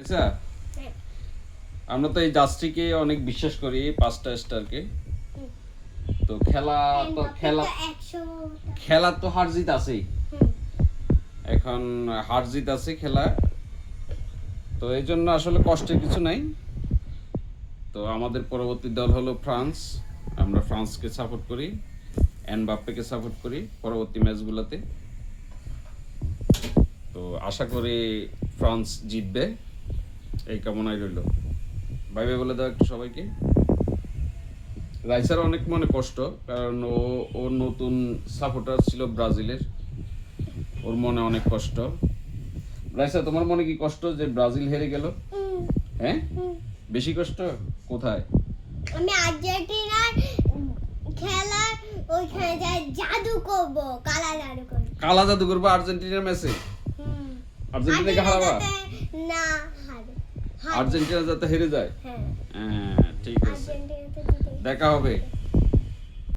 আচ্ছা, আমরা তো এই জাস্টিকে অনেক বিশ্বাস করি, 5টা স্টারকে। তো খেলা তো হার জিত আছেই। এখন হার জিত আছে খেলা, তো এই জন্য আসলে কষ্টের কিছু নাই। তো আমাদের পরবর্তী দল হলো ফ্রান্স। আমরা ফ্রান্সকে সাপোর্ট করি, এমবাপ্পেকে সাপোর্ট করি পরবর্তী ম্যাচগুলোতে। তো আশা করি ফ্রান্স জিতবে, এই কামনাই রইল। বাই বাই বলে দাও একটু সবাইকে। রাইসার অনেক মনে কষ্ট, কারণ ও নতুন সাপোর্টার ছিল ব্রাজিলের, ওর মনে অনেক কষ্ট। রাইসা, তোমার মনে কি কষ্ট যে ব্রাজিল হেরে গেল? হ্যাঁ, বেশি কষ্ট কোথায়? আমি আর্জেন্টিনার খেলার ওইখানে যাই জাদু করব, কালা জাদু করবো আর্জেন্টিনার ম্যাচে। আর্জেন্টিনাকে হারাবা না? আর্জেন্টিনা যাতে হেরে যায়। হ্যাঁ, ঠিক আছে, দেখা হবে।